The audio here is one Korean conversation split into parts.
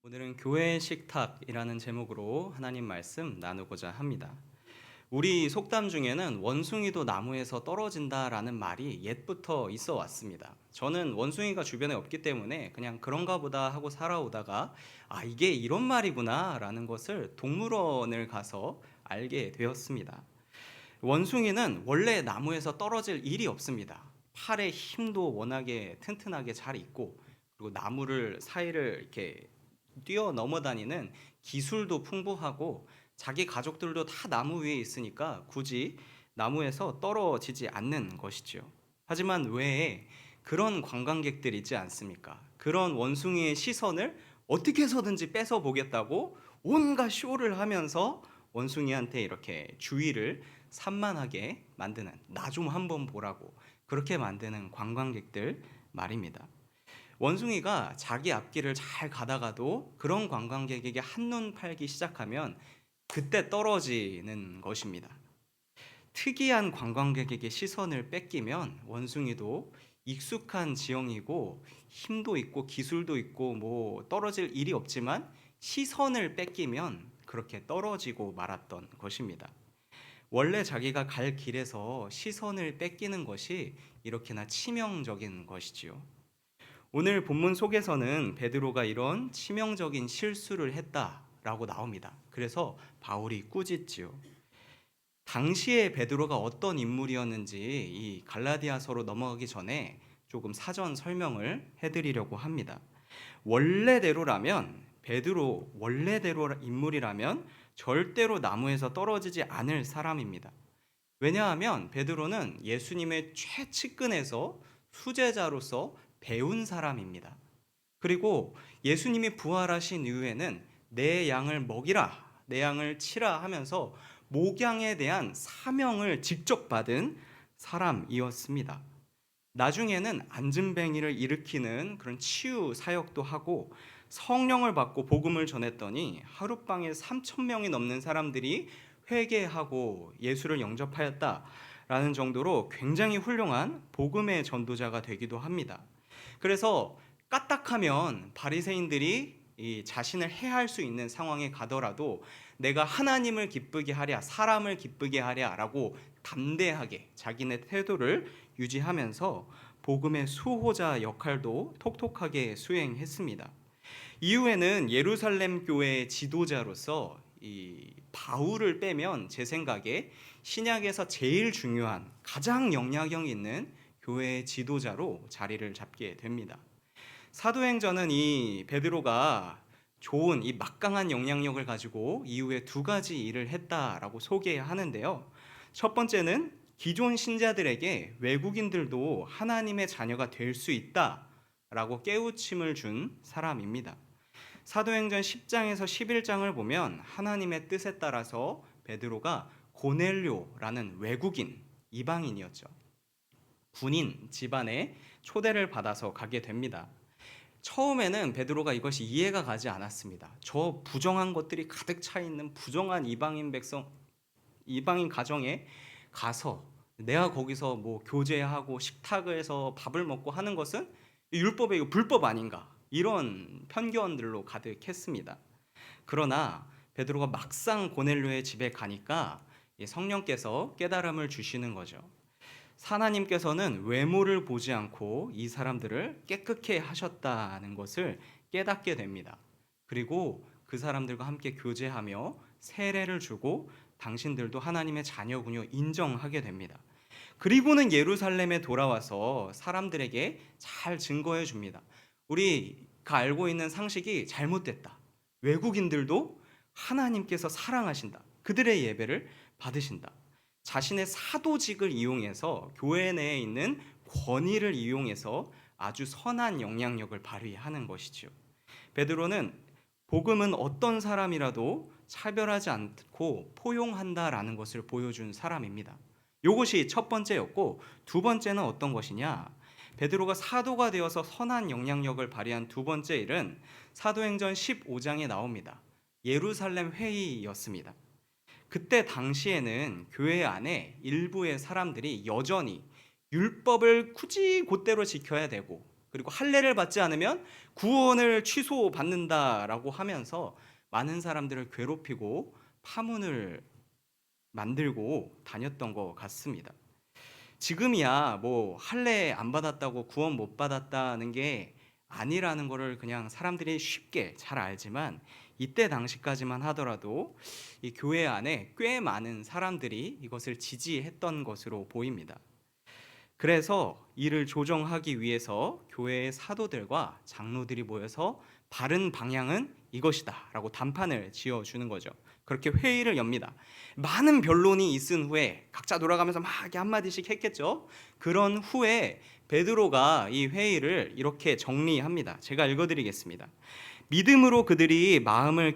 오늘은 교회 식탁이라는 제목으로 하나님 말씀 나누고자 합니다. 우리 속담 중에는 원숭이도 나무에서 떨어진다라는 말이 옛부터 있어 왔습니다. 저는 원숭이가 주변에 없기 때문에 그냥 그런가 보다 하고 살아오다가 이게 이런 말이구나라는 것을 동물원을 가서 알게 되었습니다. 원숭이는 원래 나무에서 떨어질 일이 없습니다. 팔의 힘도 워낙에 튼튼하게 잘 있고, 그리고 나무를 사이를 이렇게 뛰어 넘어 다니는 기술도 풍부하고, 자기 가족들도 다 나무 위에 있으니까 굳이 나무에서 떨어지지 않는 것이지요. 하지만 왜 그런 관광객들이 있지 않습니까? 그런 원숭이의 시선을 어떻게 해서든지 뺏어 보겠다고 온갖 쇼를 하면서 원숭이한테 이렇게 주의를 산만하게 만드는, 나 좀 한번 보라고 그렇게 만드는 관광객들 말입니다. 원숭이가 자기 앞길을 잘 가다가도 그런 관광객에게 한눈 팔기 시작하면 그때 떨어지는 것입니다. 특이한 관광객에게 시선을 뺏기면 원숭이도 익숙한 지형이고 힘도 있고 기술도 있고 뭐 떨어질 일이 없지만 시선을 뺏기면 그렇게 떨어지고 말았던 것입니다. 원래 자기가 갈 길에서 시선을 뺏기는 것이 이렇게나 치명적인 것이지요. 오늘 본문 속에서는 베드로가 이런 치명적인 실수를 했다라고 나옵니다. 그래서 바울이 꾸짖지요. 당시에 베드로가 어떤 인물이었는지 이 갈라디아서로 넘어가기 전에 조금 사전 설명을 해드리려고 합니다. 원래대로라면 베드로 원래대로 인물이라면 절대로 나무에서 떨어지지 않을 사람입니다. 왜냐하면 베드로는 예수님의 최측근에서 수제자로서 배운 사람입니다. 그리고 예수님이 부활하신 이후에는 내 양을 먹이라, 내 양을 치라 하면서 목양에 대한 사명을 직접 받은 사람이었습니다. 나중에는 안진뱅이를 일으키는 그런 치유 사역도 하고 성령을 받고 복음을 전했더니 하룻밤에 3천 명이 넘는 사람들이 회개하고 예수를 영접하였다라는 정도로 굉장히 훌륭한 복음의 전도자가 되기도 합니다. 그래서 까딱하면 바리새인들이 이 자신을 해할 수 있는 상황에 가더라도 내가 하나님을 기쁘게 하랴 사람을 기쁘게 하랴라고 담대하게 자기네 태도를 유지하면서 복음의 수호자 역할도 톡톡하게 수행했습니다. 이후에는 예루살렘 교회의 지도자로서 이 바울을 빼면 제 생각에 신약에서 제일 중요한 가장 영향력 있는 교회의 지도자로 자리를 잡게 됩니다. 사도행전은 이 베드로가 좋은 이 막강한 영향력을 가지고 이후에 두 가지 일을 했다라고 소개하는데요. 첫 번째는 기존 신자들에게 외국인들도 하나님의 자녀가 될 수 있다라고 깨우침을 준 사람입니다. 사도행전 10장에서 11장을 보면 하나님의 뜻에 따라서 베드로가 고넬료라는 외국인, 이방인이었죠. 군인 집안에 초대를 받아서 가게 됩니다. 처음에는 베드로가 이것이 이해가 가지 않았습니다. 저 부정한 것들이 가득 차 있는 부정한 이방인 백성, 이방인 가정에 가서 내가 거기서 뭐 교제하고 식탁에서 밥을 먹고 하는 것은 율법에 이거 불법 아닌가? 이런 편견들로 가득했습니다. 그러나 베드로가 막상 고넬료의 집에 가니까 성령께서 깨달음을 주시는 거죠. 하나님께서는 외모를 보지 않고 이 사람들을 깨끗게 하셨다는 것을 깨닫게 됩니다. 그리고 그 사람들과 함께 교제하며 세례를 주고 당신들도 하나님의 자녀군요 인정하게 됩니다. 그리고는 예루살렘에 돌아와서 사람들에게 잘 증거해 줍니다. 우리가 알고 있는 상식이 잘못됐다. 외국인들도 하나님께서 사랑하신다. 그들의 예배를 받으신다. 자신의 사도직을 이용해서 교회 내에 있는 권위를 이용해서 아주 선한 영향력을 발휘하는 것이죠. 베드로는 복음은 어떤 사람이라도 차별하지 않고 포용한다라는 것을 보여준 사람입니다. 이것이 첫 번째였고, 두 번째는 어떤 것이냐? 베드로가 사도가 되어서 선한 영향력을 발휘한 두 번째 일은 사도행전 15장에 나옵니다. 예루살렘 회의였습니다. 그때 당시에는 교회 안에 일부의 사람들이 여전히 율법을 굳이 곧대로 지켜야 되고, 그리고 할례를 받지 않으면 구원을 취소받는다라고 하면서 많은 사람들을 괴롭히고 파문을 만들고 다녔던 것 같습니다. 지금이야 뭐 할례 안 받았다고 구원 못 받았다는 게 아니라는 거를 그냥 사람들이 쉽게 잘 알지만, 이때 당시까지만 하더라도 이 교회 안에 꽤 많은 사람들이 이것을 지지했던 것으로 보입니다. 그래서 이를 조정하기 위해서 교회의 사도들과 장로들이 모여서 바른 방향은 이것이다라고 단판을 지어주는 거죠. 그렇게 회의를 엽니다. 많은 변론이 있은 후에 각자 돌아가면서 막 이렇게 한마디씩 했겠죠. 그런 후에 베드로가 이 회의를 이렇게 정리합니다. 제가 읽어드리겠습니다. 믿음으로 그들의 마음을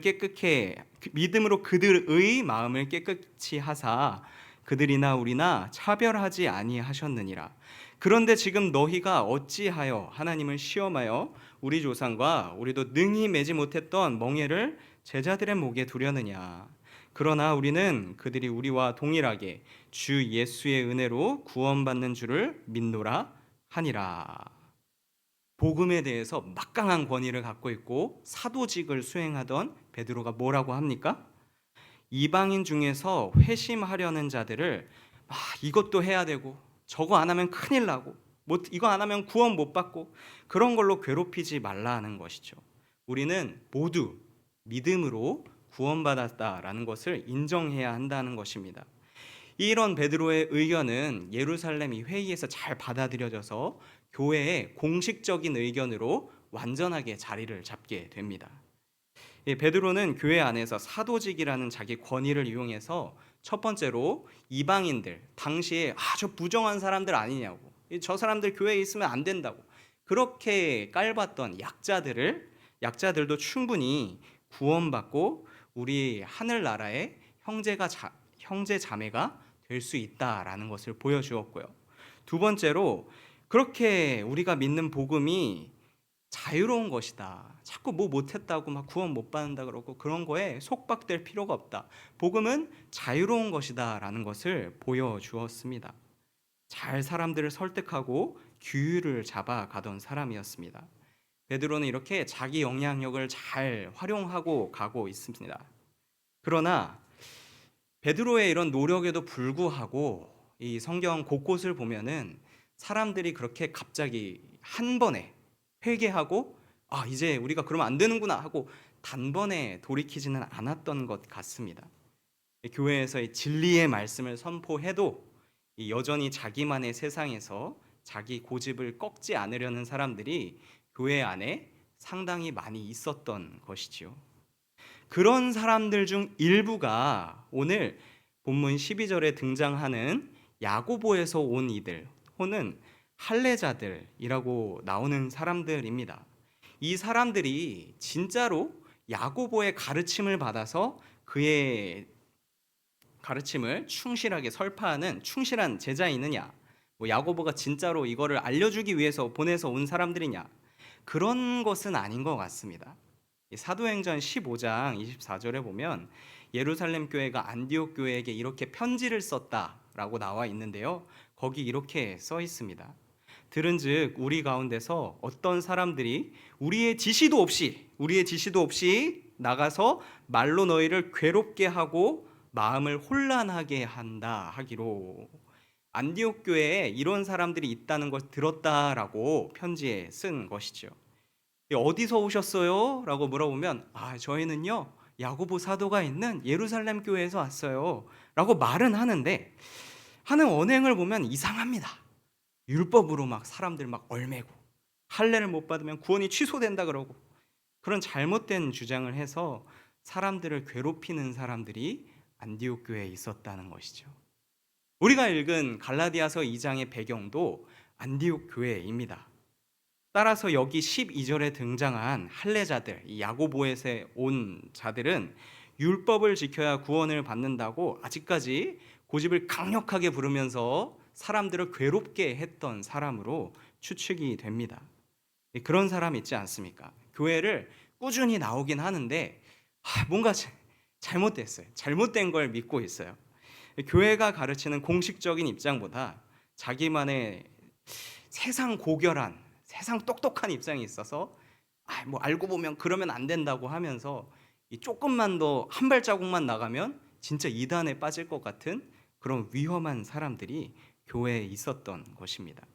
깨끗이 하사 그들이나 우리나 차별하지 아니하셨느니라. 그런데 지금 너희가 어찌하여 하나님을 시험하여 우리 조상과 우리도 능히 매지 못했던 멍에를 제자들의 목에 두려느냐. 그러나 우리는 그들이 우리와 동일하게 주 예수의 은혜로 구원받는 줄을 믿노라 하니라. 복음에 대해서 막강한 권위를 갖고 있고 사도직을 수행하던 베드로가 뭐라고 합니까? 이방인 중에서 회심하려는 자들을 이것도 해야 되고 저거 안 하면 큰일 나고 이거 안 하면 구원 못 받고 그런 걸로 괴롭히지 말라는 것이죠. 우리는 모두 믿음으로 구원받았다라는 것을 인정해야 한다는 것입니다. 이런 베드로의 의견은 예루살렘 이 회의에서 잘 받아들여져서 교회의 공식적인 의견으로 완전하게 자리를 잡게 됩니다. 베드로는 교회 안에서 사도직이라는 자기 권위를 이용해서 첫 번째로 이방인들, 당시에 저 부정한 사람들 아니냐고, 저 사람들 교회에 있으면 안 된다고 그렇게 깔봤던 약자들도 충분히 구원받고 우리 하늘나라의 형제 자매가 될 수 있다라는 것을 보여주었고요. 두 번째로 그렇게 우리가 믿는 복음이 자유로운 것이다. 자꾸 뭐 못했다고 막 구원 못 받는다 그러고 그런 거에 속박될 필요가 없다. 복음은 자유로운 것이다라는 것을 보여주었습니다. 잘 사람들을 설득하고 규율을 잡아가던 사람이었습니다. 베드로는 이렇게 자기 영향력을 잘 활용하고 가고 있습니다. 그러나 베드로의 이런 노력에도 불구하고 이 성경 곳곳을 보면은 사람들이 그렇게 갑자기 한 번에 회개하고 이제 우리가 그러면 안 되는구나 하고 단번에 돌이키지는 않았던 것 같습니다. 교회에서의 진리의 말씀을 선포해도 여전히 자기만의 세상에서 자기 고집을 꺾지 않으려는 사람들이 교회 안에 상당히 많이 있었던 것이지요. 그런 사람들 중 일부가 오늘 본문 12절에 등장하는 야고보에서 온 이들 혹은 할례자들이라고 나오는 사람들입니다. 이 사람들이 진짜로 야고보의 가르침을 받아서 그의 가르침을 충실하게 설파하는 충실한 제자이느냐, 야고보가 진짜로 이거를 알려주기 위해서 보내서 온 사람들이냐, 그런 것은 아닌 것 같습니다. 사도행전 15장 24절에 보면 예루살렘 교회가 안디옥 교회에게 이렇게 편지를 썼다라고 나와 있는데요. 거기 이렇게 써 있습니다. 들은즉 우리 가운데서 어떤 사람들이 우리의 지시도 없이 나가서 말로 너희를 괴롭게 하고 마음을 혼란하게 한다 하기로. 안디옥 교회에 이런 사람들이 있다는 걸 들었다라고 편지에 쓴 것이죠. 어디서 오셨어요? 라고 물어보면 저희는요 야고보 사도가 있는 예루살렘 교회에서 왔어요 라고 말은 하는데 하는 언행을 보면 이상합니다. 율법으로 막 사람들 막 얼매고 할례를 못 받으면 구원이 취소된다 그러고 그런 잘못된 주장을 해서 사람들을 괴롭히는 사람들이 안디옥 교회에 있었다는 것이죠. 우리가 읽은 갈라디아서 2장의 배경도 안디옥 교회입니다. 따라서 여기 12절에 등장한 할례자들, 이 야고보에서 온 자들은 율법을 지켜야 구원을 받는다고 아직까지 고집을 강력하게 부르면서 사람들을 괴롭게 했던 사람으로 추측이 됩니다. 그런 사람 있지 않습니까? 교회를 꾸준히 나오긴 하는데 뭔가 잘못됐어요. 잘못된 걸 믿고 있어요. 교회가 가르치는 공식적인 입장보다 자기만의 세상 고결한 세상 똑똑한 입장이 있어서 뭐 알고 보면 그러면 안 된다고 하면서 이 조금만 더 한 발자국만 나가면 진짜 이단에 빠질 것 같은 그런 위험한 사람들이 교회에 있었던 것입니다.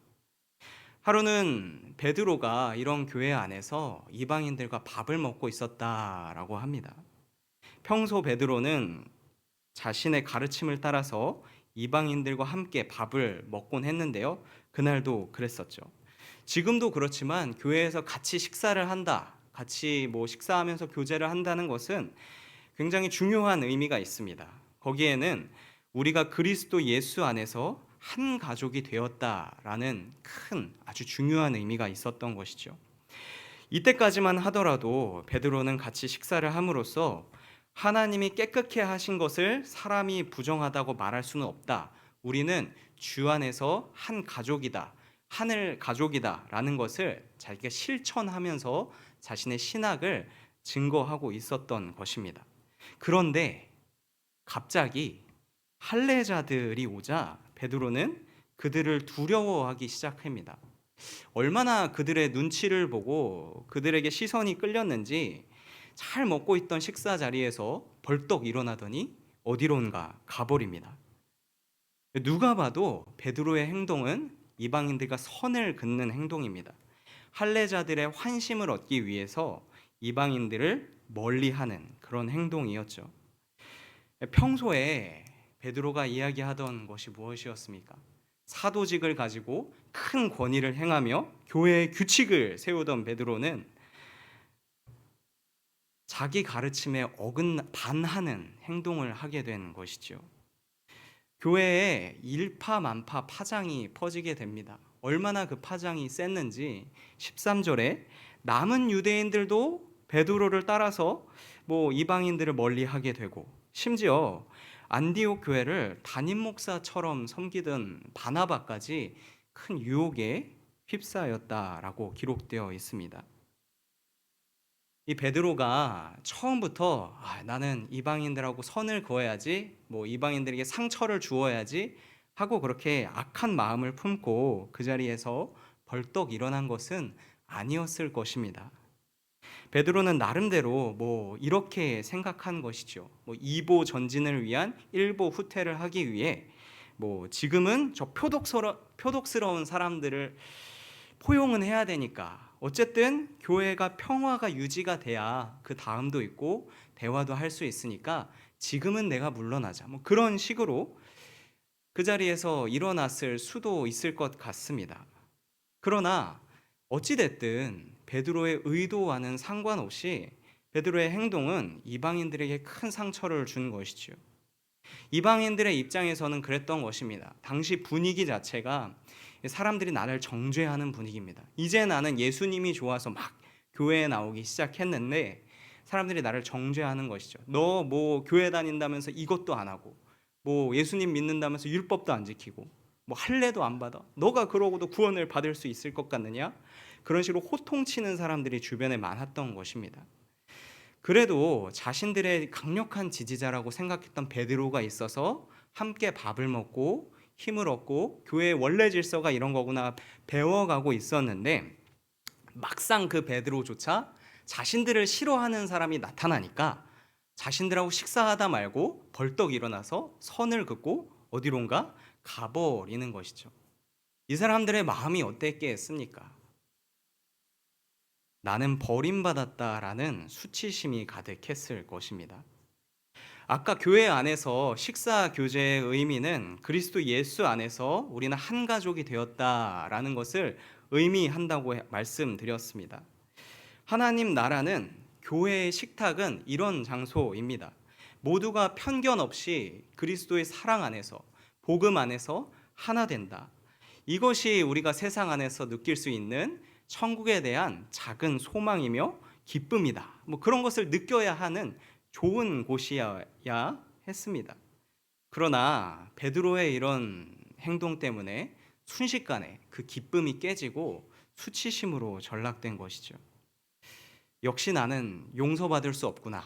하루는 베드로가 이런 교회 안에서 이방인들과 밥을 먹고 있었다라고 합니다. 평소 베드로는 자신의 가르침을 따라서 이방인들과 함께 밥을 먹곤 했는데요. 그날도 그랬었죠. 지금도 그렇지만 교회에서 같이 식사를 한다, 같이 뭐 식사하면서 교제를 한다는 것은 굉장히 중요한 의미가 있습니다. 거기에는 우리가 그리스도 예수 안에서 한 가족이 되었다라는 큰 아주 중요한 의미가 있었던 것이죠. 이때까지만 하더라도 베드로는 같이 식사를 함으로써 하나님이 깨끗게 하신 것을 사람이 부정하다고 말할 수는 없다. 우리는 주 안에서 한 가족이다. 하늘 가족이다라는 것을 자기가 실천하면서 자신의 신학을 증거하고 있었던 것입니다. 그런데 갑자기 할례자들이 오자 베드로는 그들을 두려워하기 시작합니다. 얼마나 그들의 눈치를 보고 그들에게 시선이 끌렸는지 잘 먹고 있던 식사 자리에서 벌떡 일어나더니 어디론가 가버립니다. 누가 봐도 베드로의 행동은 이방인들과 선을 긋는 행동입니다. 할례자들의 환심을 얻기 위해서 이방인들을 멀리하는 그런 행동이었죠. 평소에 베드로가 이야기하던 것이 무엇이었습니까? 사도직을 가지고 큰 권위를 행하며 교회의 규칙을 세우던 베드로는 자기 가르침에 반하는 행동을 하게 된 것이죠. 교회에 일파만파 파장이 퍼지게 됩니다. 얼마나 그 파장이 셌는지 13절에 남은 유대인들도 베드로를 따라서 뭐 이방인들을 멀리하게 되고 심지어 안디옥 교회를 담임 목사처럼 섬기던 바나바까지 큰 유혹에 휩싸였다라고 기록되어 있습니다. 이 베드로가 처음부터 나는 이방인들하고 선을 그어야지, 뭐 이방인들에게 상처를 주어야지 하고 그렇게 악한 마음을 품고 그 자리에서 벌떡 일어난 것은 아니었을 것입니다. 베드로는 나름대로 뭐 이렇게 생각한 것이죠. 뭐 2보 전진을 위한 1보 후퇴를 하기 위해 뭐 지금은 저 표독스러운 사람들을 포용은 해야 되니까 어쨌든 교회가 평화가 유지가 돼야 그 다음도 있고 대화도 할 수 있으니까 지금은 내가 물러나자. 뭐 그런 식으로 그 자리에서 일어났을 수도 있을 것 같습니다. 그러나 어찌됐든 베드로의 의도와는 상관없이 베드로의 행동은 이방인들에게 큰 상처를 준 것이죠. 이방인들의 입장에서는 그랬던 것입니다. 당시 분위기 자체가 사람들이 나를 정죄하는 분위기입니다. 이제 나는 예수님이 좋아서 막 교회에 나오기 시작했는데 사람들이 나를 정죄하는 것이죠. 너 뭐 교회 다닌다면서 이것도 안 하고 뭐 예수님 믿는다면서 율법도 안 지키고 뭐 할례도 안 받아. 너가 그러고도 구원을 받을 수 있을 것 같느냐? 그런 식으로 호통치는 사람들이 주변에 많았던 것입니다. 그래도 자신들의 강력한 지지자라고 생각했던 베드로가 있어서 함께 밥을 먹고 힘을 얻고 교회의 원래 질서가 이런 거구나 배워가고 있었는데 막상 그 베드로조차 자신들을 싫어하는 사람이 나타나니까 자신들하고 식사하다 말고 벌떡 일어나서 선을 긋고 어디론가 가버리는 것이죠. 이 사람들의 마음이 어땠겠습니까? 나는 버림받았다라는 수치심이 가득했을 것입니다. 아까 교회 안에서 식사 교제의 의미는 그리스도 예수 안에서 우리는 한 가족이 되었다라는 것을 의미한다고 말씀드렸습니다. 하나님 나라는 교회의 식탁은 이런 장소입니다. 모두가 편견 없이 그리스도의 사랑 안에서 복음 안에서 하나 된다. 이것이 우리가 세상 안에서 느낄 수 있는 천국에 대한 작은 소망이며 기쁨이다. 뭐 그런 것을 느껴야 하는 좋은 곳이어야 했습니다. 그러나 베드로의 이런 행동 때문에 순식간에 그 기쁨이 깨지고 수치심으로 전락된 것이죠. 역시 나는 용서받을 수 없구나.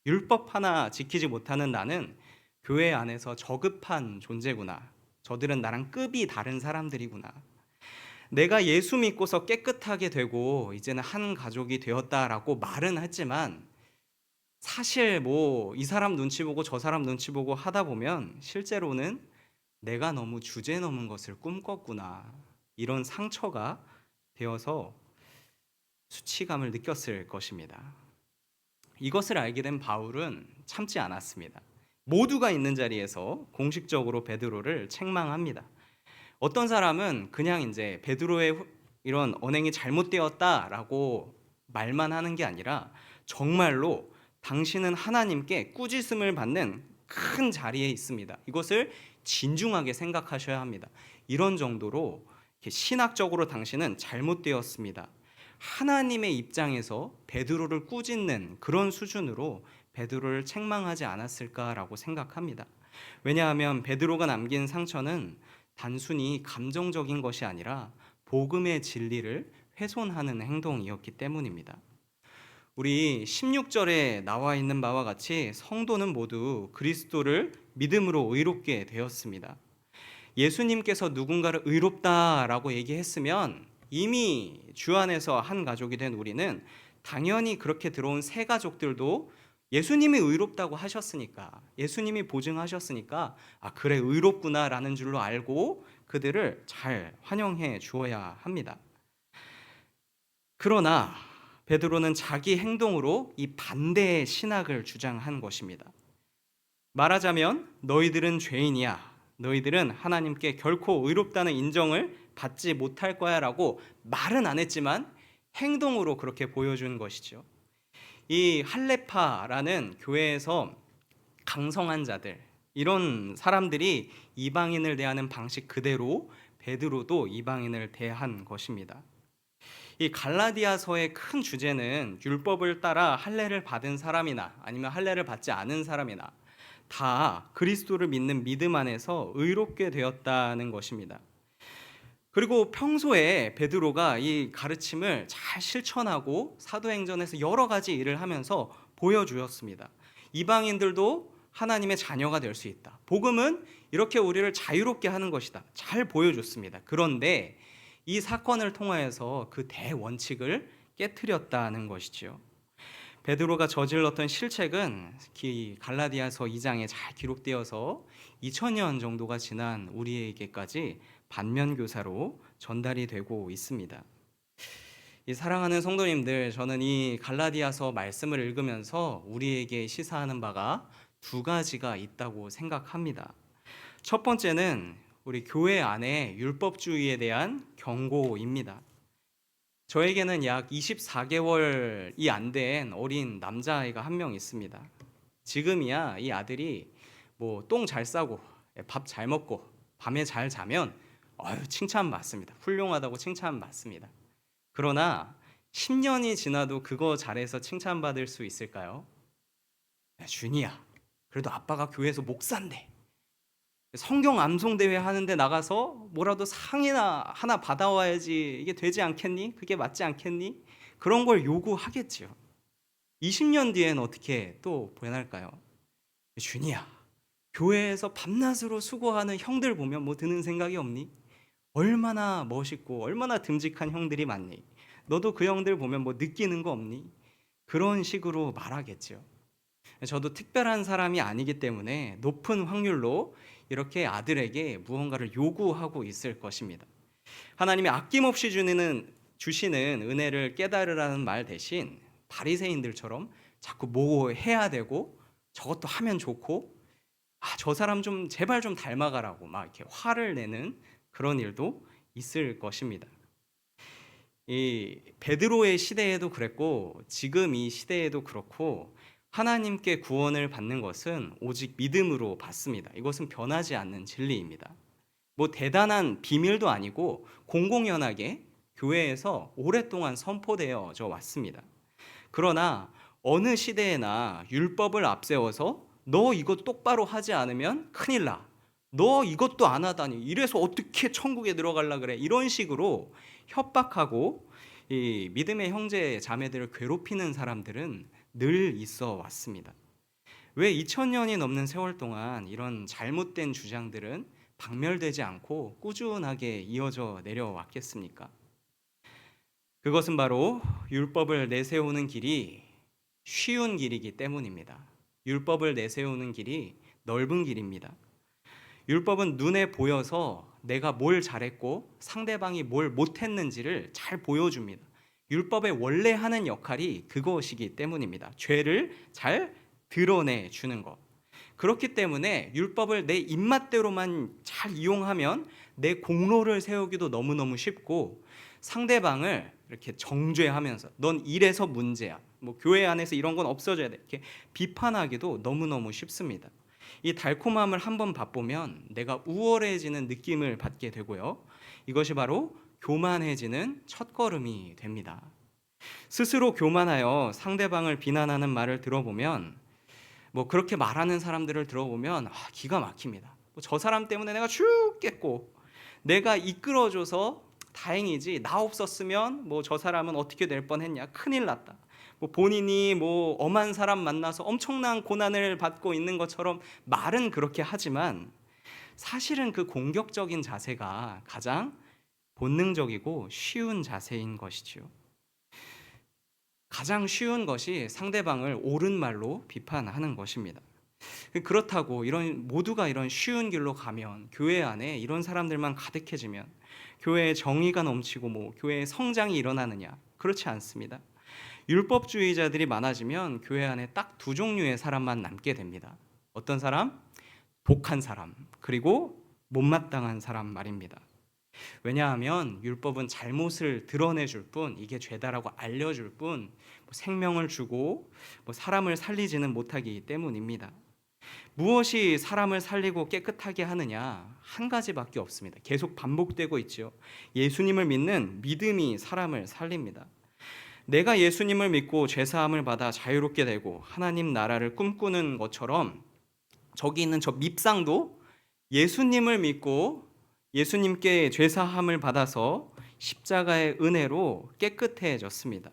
율법 하나 지키지 못하는 나는 교회 안에서 저급한 존재구나. 저들은 나랑 급이 다른 사람들이구나. 내가 예수 믿고서 깨끗하게 되고 이제는 한 가족이 되었다라고 말은 했지만 사실 뭐 이 사람 눈치 보고 저 사람 눈치 보고 하다 보면 실제로는 '내가 너무 주제 넘은 것을 꿈꿨구나.' 이런 상처가 되어서 수치감을 느꼈을 것입니다. 이것을 알게 된 바울은 참지 않았습니다. 모두가 있는 자리에서 공식적으로 베드로를 책망합니다. 어떤 사람은 그냥 이제 베드로의 이런 언행이 잘못되었다라고 말만 하는 게 아니라 정말로 당신은 하나님께 꾸짖음을 받는 큰 자리에 있습니다. 이것을 진중하게 생각하셔야 합니다. 이런 정도로 신학적으로 당신은 잘못되었습니다. 하나님의 입장에서 베드로를 꾸짖는 그런 수준으로 베드로를 책망하지 않았을까라고 생각합니다. 왜냐하면 베드로가 남긴 상처는 단순히 감정적인 것이 아니라 복음의 진리를 훼손하는 행동이었기 때문입니다. 우리 16절에 나와 있는 바와 같이 성도는 모두 그리스도를 믿음으로 의롭게 되었습니다. 예수님께서 누군가를 의롭다라고 얘기했으면 이미 주 안에서 한 가족이 된 우리는 당연히 그렇게 들어온 새 가족들도 예수님이 의롭다고 하셨으니까, 예수님이 보증하셨으니까 아 그래 의롭구나라는 줄로 알고 그들을 잘 환영해 주어야 합니다. 그러나 베드로는 자기 행동으로 이 반대의 신학을 주장한 것입니다. 말하자면 너희들은 죄인이야. 너희들은 하나님께 결코 의롭다는 인정을 받지 못할 거야 라고 말은 안 했지만 행동으로 그렇게 보여준 것이죠. 이 할레파라는 교회에서 강성한 자들, 이런 사람들이 이방인을 대하는 방식 그대로 베드로도 이방인을 대한 것입니다. 이 갈라디아서의 큰 주제는 율법을 따라 할례를 받은 사람이나 아니면 할례를 받지 않은 사람이나 다 그리스도를 믿는 믿음 안에서 의롭게 되었다는 것입니다. 그리고 평소에 베드로가 이 가르침을 잘 실천하고 사도행전에서 여러 가지 일을 하면서 보여주었습니다. 이방인들도 하나님의 자녀가 될 수 있다. 복음은 이렇게 우리를 자유롭게 하는 것이다. 잘 보여줬습니다. 그런데 이 사건을 통하여서 그 대원칙을 깨트렸다는 것이지요. 베드로가 저질렀던 실책은 갈라디아서 2장에 잘 기록되어서 2000년 정도가 지난 우리에게까지 반면교사로 전달이 되고 있습니다. 이 사랑하는 성도님들, 저는 이 갈라디아서 말씀을 읽으면서 우리에게 시사하는 바가 두 가지가 있다고 생각합니다. 첫 번째는 우리 교회 안에 율법주의에 대한 경고입니다. 저에게는 약 24개월이 안 된 어린 남자아이가 한 명 있습니다. 지금이야 이 아들이 뭐 똥 잘 싸고 밥 잘 먹고 밤에 잘 자면 칭찬 받습니다. 훌륭하다고 칭찬 받습니다. 그러나 10년이 지나도 그거 잘해서 칭찬받을 수 있을까요? 야, 준이야, 그래도 아빠가 교회에서 목사인데 성경 암송 대회 하는데 나가서 뭐라도 상이나 하나 받아와야지 이게 되지 않겠니? 그게 맞지 않겠니? 그런 걸 요구하겠지요. 20년 뒤엔 어떻게 또 변할까요? 준이야, 교회에서 밤낮으로 수고하는 형들 보면 뭐 드는 생각이 없니? 얼마나 멋있고 얼마나 듬직한 형들이 많니? 너도 그 형들 보면 뭐 느끼는 거 없니? 그런 식으로 말하겠죠. 저도 특별한 사람이 아니기 때문에 높은 확률로 이렇게 아들에게 무언가를 요구하고 있을 것입니다. 하나님이 아낌없이 주시는 은혜를 깨달으라는 말 대신 바리새인들처럼 자꾸 뭐 해야 되고 저것도 하면 좋고 저 사람 좀 제발 좀 닮아가라고 막 이렇게 화를 내는 그런 일도 있을 것입니다. 이 베드로의 시대에도 그랬고 지금 이 시대에도 그렇고 하나님께 구원을 받는 것은 오직 믿음으로 받습니다. 이것은 변하지 않는 진리입니다. 뭐 대단한 비밀도 아니고 공공연하게 교회에서 오랫동안 선포되어져 왔습니다. 그러나 어느 시대에나 율법을 앞세워서 너 이거 똑바로 하지 않으면 큰일 나. 너 이것도 안 하다니 이래서 어떻게 천국에 들어갈라 그래. 이런 식으로 협박하고 이 믿음의 형제 자매들을 괴롭히는 사람들은 늘 있어 왔습니다. 왜 2000년이 넘는 세월 동안 이런 잘못된 주장들은 박멸되지 않고 꾸준하게 이어져 내려왔겠습니까? 그것은 바로 율법을 내세우는 길이 쉬운 길이기 때문입니다. 율법을 내세우는 길이 넓은 길입니다. 율법은 눈에 보여서 내가 뭘 잘했고 상대방이 뭘 못했는지를 잘 보여줍니다. 율법의 원래 하는 역할이 그것이기 때문입니다. 죄를 잘 드러내 주는 것. 그렇기 때문에 율법을 내 입맛대로만 잘 이용하면 내 공로를 세우기도 너무너무 쉽고 상대방을 이렇게 정죄하면서 넌 이래서 문제야. 뭐 교회 안에서 이런 건 없어져야 돼. 이렇게 비판하기도 너무너무 쉽습니다. 이 달콤함을 한번 맛보면 내가 우월해지는 느낌을 받게 되고요. 이것이 바로 교만해지는 첫걸음이 됩니다. 스스로 교만하여 상대방을 비난하는 말을 들어보면 뭐 그렇게 말하는 사람들을 들어보면 기가 막힙니다. 저 사람 때문에 내가 죽겠고 내가 이끌어줘서 다행이지 나 없었으면 뭐 저 사람은 어떻게 될 뻔했냐 큰일 났다. 뭐 본인이 뭐 엄한 사람 만나서 엄청난 고난을 받고 있는 것처럼 말은 그렇게 하지만 사실은 그 공격적인 자세가 가장 본능적이고 쉬운 자세인 것이지요. 가장 쉬운 것이 상대방을 옳은 말로 비판하는 것입니다. 그렇다고 모두가 이런 쉬운 길로 가면 교회 안에 이런 사람들만 가득해지면 교회에 정의가 넘치고 뭐 교회에 성장이 일어나느냐? 그렇지 않습니다. 율법주의자들이 많아지면 교회 안에 딱 두 종류의 사람만 남게 됩니다. 어떤 사람? 독한 사람, 그리고 못마땅한 사람 말입니다. 왜냐하면 율법은 잘못을 드러내줄 뿐, 이게 죄다라고 알려줄 뿐, 생명을 주고 사람을 살리지는 못하기 때문입니다. 무엇이 사람을 살리고 깨끗하게 하느냐? 한 가지밖에 없습니다. 계속 반복되고 있죠. 예수님을 믿는 믿음이 사람을 살립니다. 내가 예수님을 믿고 죄사함을 받아 자유롭게 되고 하나님 나라를 꿈꾸는 것처럼 저기 있는 저 밉상도 예수님을 믿고 예수님께 죄사함을 받아서 십자가의 은혜로 깨끗해졌습니다.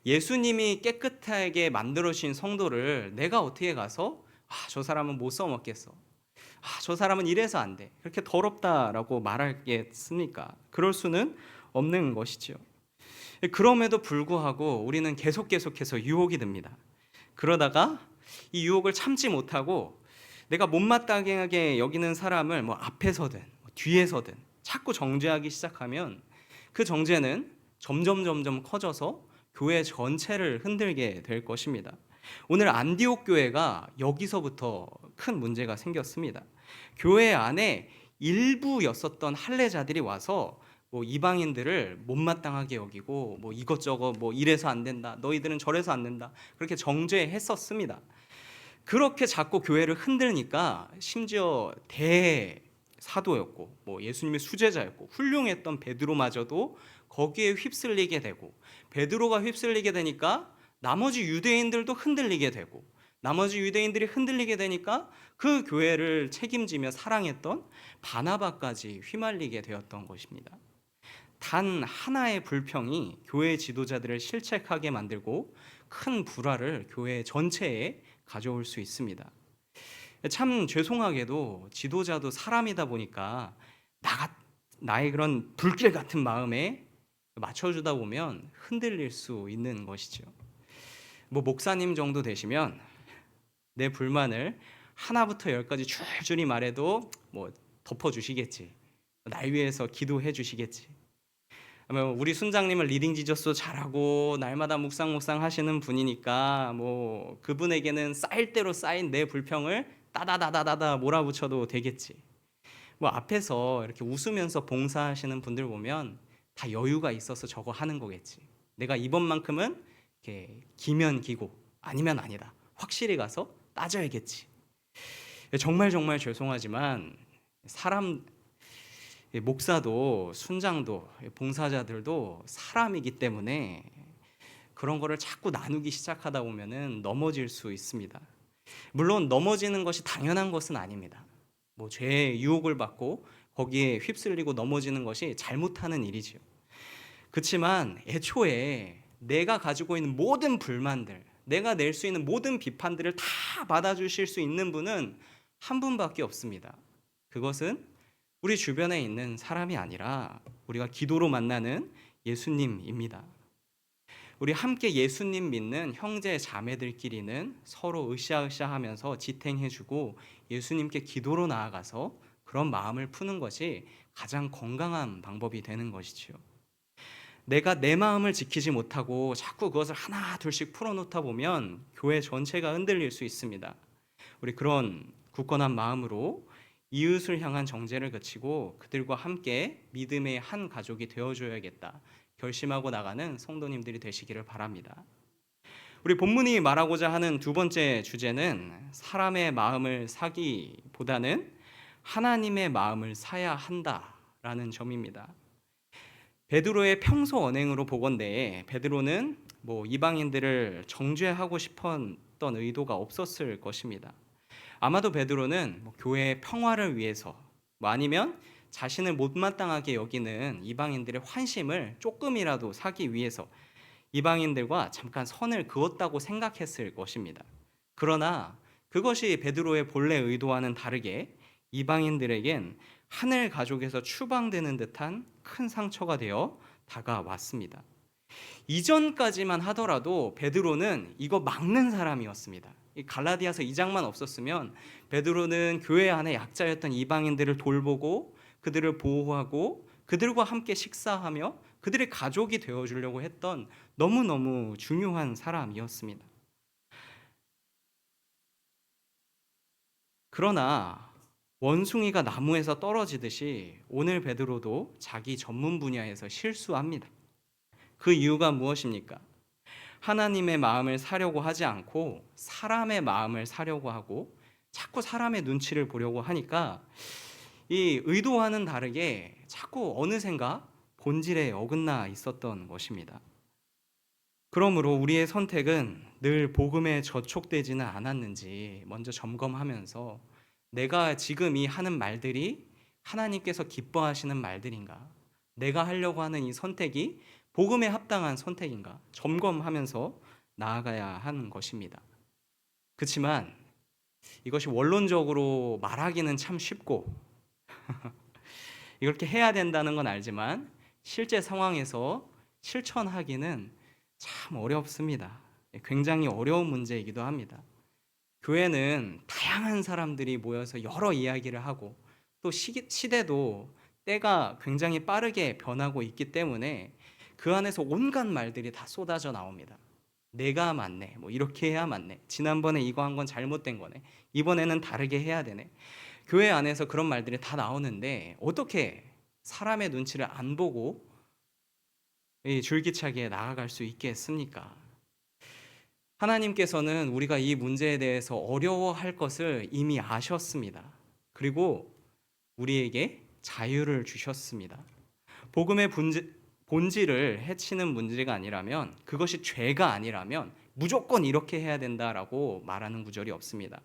예수님이 깨끗하게 만들어주신 성도를 내가 어떻게 가서 저 사람은 못 써먹겠어. 저 사람은 이래서 안 돼. 그렇게 더럽다라고 말하겠습니까? 그럴 수는 없는 것이죠. 그럼에도 불구하고 우리는 계속해서 유혹이 듭니다. 그러다가 이 유혹을 참지 못하고 내가 못마땅하게 여기는 사람을 뭐 앞에서든 뒤에서든 자꾸 정죄하기 시작하면 그 정죄는 점점 커져서 교회 전체를 흔들게 될 것입니다. 오늘 안디옥 교회가 여기서부터 큰 문제가 생겼습니다. 교회 안에 일부였었던 할례자들이 와서 뭐 이방인들을 못마땅하게 여기고 뭐 이것저것 뭐 이래서 안 된다, 너희들은 저래서 안 된다, 그렇게 정죄했었습니다. 그렇게 자꾸 교회를 흔들니까 심지어 대사도였고 뭐 예수님의 수제자였고 훌륭했던 베드로마저도 거기에 휩쓸리게 되고, 베드로가 휩쓸리게 되니까 나머지 유대인들도 흔들리게 되고, 나머지 유대인들이 흔들리게 되니까 그 교회를 책임지며 사랑했던 바나바까지 휘말리게 되었던 것입니다. 단 하나의 불평이 교회 지도자들을 실책하게 만들고 큰 불화를 교회 전체에 가져올 수 있습니다. 참 죄송하게도 지도자도 사람이다 보니까 나의 그런 불길 같은 마음에 맞춰주다 보면 흔들릴 수 있는 것이죠. 뭐 목사님 정도 되시면 내 불만을 하나부터 열까지 줄줄이 말해도 뭐 덮어주시겠지, 날 위해서 기도해 주시겠지. 우리 순장님은 리딩 지저스 잘하고 날마다 묵상 하시는 분이니까 뭐 그분에게는 쌓일 대로 쌓인 내 불평을 따다다다다다 몰아붙여도 되겠지. 뭐 앞에서 이렇게 웃으면서 봉사하시는 분들 보면 다 여유가 있어서 저거 하는 거겠지. 내가 이번만큼은 이렇게 기면 기고 아니면 아니다, 확실히 가서 따져야겠지. 정말 죄송하지만 사람, 목사도 순장도 봉사자들도 사람이기 때문에 그런 거를 자꾸 나누기 시작하다 보면은 넘어질 수 있습니다. 물론 넘어지는 것이 당연한 것은 아닙니다. 뭐 죄의 유혹을 받고 거기에 휩쓸리고 넘어지는 것이 잘못하는 일이지요. 그렇지만 애초에 내가 가지고 있는 모든 불만들, 내가 낼 수 있는 모든 비판들을 다 받아주실 수 있는 분은 한 분밖에 없습니다. 그것은 우리 주변에 있는 사람이 아니라 우리가 기도로 만나는 예수님입니다. 우리 함께 예수님 믿는 형제 자매들끼리는 서로 으쌰으쌰하면서 지탱해주고 예수님께 기도로 나아가서 그런 마음을 푸는 것이 가장 건강한 방법이 되는 것이지요. 내가 내 마음을 지키지 못하고 자꾸 그것을 하나 둘씩 풀어놓다 보면 교회 전체가 흔들릴 수 있습니다. 우리 그런 굳건한 마음으로 이웃을 향한 정죄를 그치고 그들과 함께 믿음의 한 가족이 되어줘야겠다 결심하고 나가는 성도님들이 되시기를 바랍니다. 우리 본문이 말하고자 하는 두 번째 주제는 사람의 마음을 사기보다는 하나님의 마음을 사야 한다라는 점입니다. 베드로의 평소 언행으로 보건대 베드로는 이방인들을 정죄하고 싶었던 의도가 없었을 것입니다. 아마도 베드로는 교회의 평화를 위해서 아니면 자신을 못마땅하게 여기는 이방인들의 환심을 조금이라도 사기 위해서 이방인들과 잠깐 선을 그었다고 생각했을 것입니다. 그러나 그것이 베드로의 본래 의도와는 다르게 이방인들에겐 하늘 가족에서 추방되는 듯한 큰 상처가 되어 다가왔습니다. 이전까지만 하더라도 베드로는 이거 막는 사람이었습니다. 갈라디아서 2장만 없었으면 베드로는 교회 안에 약자였던 이방인들을 돌보고 그들을 보호하고 그들과 함께 식사하며 그들의 가족이 되어주려고 했던 너무너무 중요한 사람이었습니다. 그러나 원숭이가 나무에서 떨어지듯이 오늘 베드로도 자기 전문 분야에서 실수합니다. 그 이유가 무엇입니까? 하나님의 마음을 사려고 하지 않고 사람의 마음을 사려고 하고 자꾸 사람의 눈치를 보려고 하니까 이 의도와는 다르게 자꾸 어느샌가 본질에 어긋나 있었던 것입니다. 그러므로 우리의 선택은 늘 복음에 저촉되지는 않았는지 먼저 점검하면서 내가 지금 이 하는 말들이 하나님께서 기뻐하시는 말들인가? 내가 하려고 하는 이 선택이 복음에 합당한 선택인가? 점검하면서 나아가야 하는 것입니다. 그렇지만 이것이 원론적으로 말하기는 참 쉽고 이렇게 해야 된다는 건 알지만 실제 상황에서 실천하기는 참 어렵습니다. 굉장히 어려운 문제이기도 합니다. 교회는 다양한 사람들이 모여서 여러 이야기를 하고 또 시대도 때가 굉장히 빠르게 변하고 있기 때문에 그 안에서 온갖 말들이 다 쏟아져 나옵니다. 내가 맞네, 이렇게 해야 맞네, 지난번에 이거 한 건 잘못된 거네, 이번에는 다르게 해야 되네. 교회 안에서 그런 말들이 다 나오는데 어떻게 사람의 눈치를 안 보고 줄기차게 나아갈 수 있겠습니까? 하나님께서는 우리가 이 문제에 대해서 어려워할 것을 이미 아셨습니다. 그리고 우리에게 자유를 주셨습니다. 복음의 본질을 해치는 문제가 아니라면, 그것이 죄가 아니라면 무조건 이렇게 해야 된다라고 말하는 구절이 없습니다.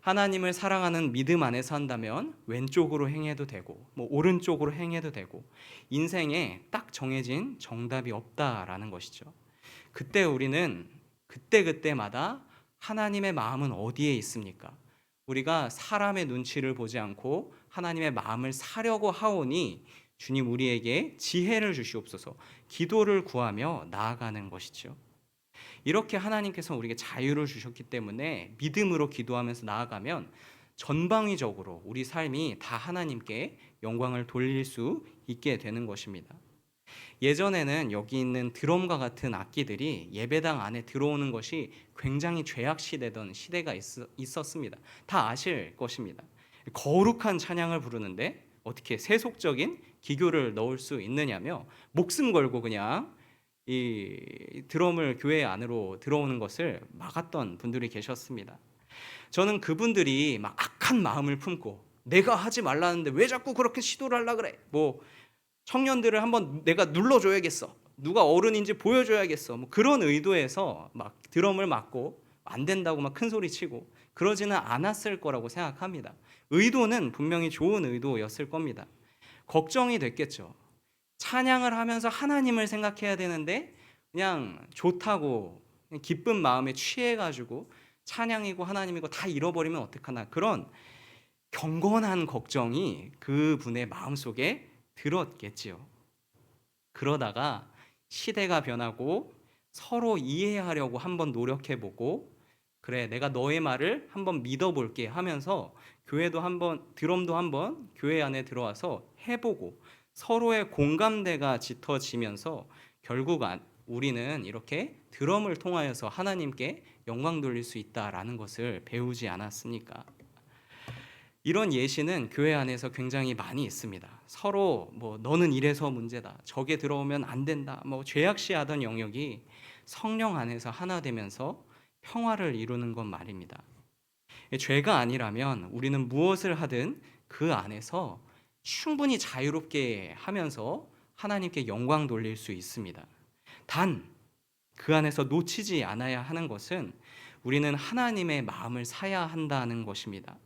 하나님을 사랑하는 믿음 안에서 한다면 왼쪽으로 행해도 되고 오른쪽으로 행해도 되고 인생에 딱 정해진 정답이 없다라는 것이죠. 그때 우리는 그때마다 하나님의 마음은 어디에 있습니까? 우리가 사람의 눈치를 보지 않고 하나님의 마음을 사려고 하오니 주님 우리에게 지혜를 주시옵소서, 기도를 구하며 나아가는 것이죠. 이렇게 하나님께서 우리에게 자유를 주셨기 때문에 믿음으로 기도하면서 나아가면 전방위적으로 우리 삶이 다 하나님께 영광을 돌릴 수 있게 되는 것입니다. 예전에는 여기 있는 드럼과 같은 악기들이 예배당 안에 들어오는 것이 굉장히 죄악시되던 시대가 있었습니다. 다 아실 것입니다. 거룩한 찬양을 부르는데 어떻게 세속적인 기교를 넣을 수 있느냐며 목숨 걸고 그냥 이 드럼을 교회 안으로 들어오는 것을 막았던 분들이 계셨습니다. 저는 그분들이 막 악한 마음을 품고 내가 하지 말라는데 왜 자꾸 그렇게 시도를 하려 그래, 청년들을 한번 내가 눌러줘야겠어, 누가 어른인지 보여줘야겠어, 그런 의도에서 막 드럼을 막고 안 된다고 막 큰 소리 치고 그러지는 않았을 거라고 생각합니다. 의도는 분명히 좋은 의도였을 겁니다. 걱정이 됐겠죠. 찬양을 하면서 하나님을 생각해야 되는데 그냥 좋다고 그냥 기쁜 마음에 취해가지고 찬양이고 하나님이고 다 잃어버리면 어떡하나, 그런 경건한 걱정이 그분의 마음속에 들었겠지요. 그러다가 시대가 변하고 서로 이해하려고 한번 노력해 보고, 그래 내가 너의 말을 한번 믿어 볼게 하면서 교회도 한번, 드럼도 한번 교회 안에 들어와서 해보고 서로의 공감대가 짙어지면서 결국 우리는 이렇게 드럼을 통하여서 하나님께 영광 돌릴 수 있다라는 것을 배우지 않았습니까? 이런 예시는 교회 안에서 굉장히 많이 있습니다. 서로 뭐 너는 이래서 문제다, 저게 들어오면 안 된다, 뭐 죄악시하던 영역이 성령 안에서 하나 되면서 평화를 이루는 것 말입니다. 죄가 아니라면 우리는 무엇을 하든 그 안에서 충분히 자유롭게 하면서 하나님께 영광 돌릴 수 있습니다. 단 그 안에서 놓치지 않아야 하는 것은 우리는 하나님의 마음을 사야 한다는 것입니다.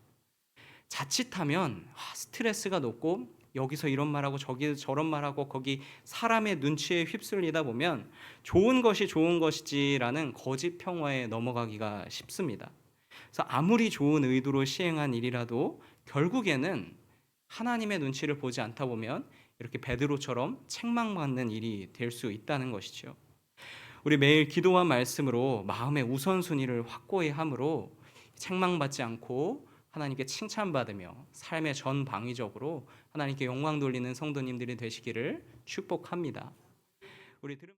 자칫하면 스트레스가 높고 여기서 이런 말하고 저기 저런 말하고 거기 사람의 눈치에 휩쓸리다 보면 좋은 것이 좋은 것이지라는 거짓 평화에 넘어가기가 쉽습니다. 그래서 아무리 좋은 의도로 시행한 일이라도 결국에는 하나님의 눈치를 보지 않다 보면 이렇게 베드로처럼 책망받는 일이 될 수 있다는 것이죠. 우리 매일 기도와 말씀으로 마음의 우선순위를 확고히 함으로 책망받지 않고 하나님께 칭찬받으며 삶의 전방위적으로 하나님께 영광 돌리는 성도님들이 되시기를 축복합니다. 우리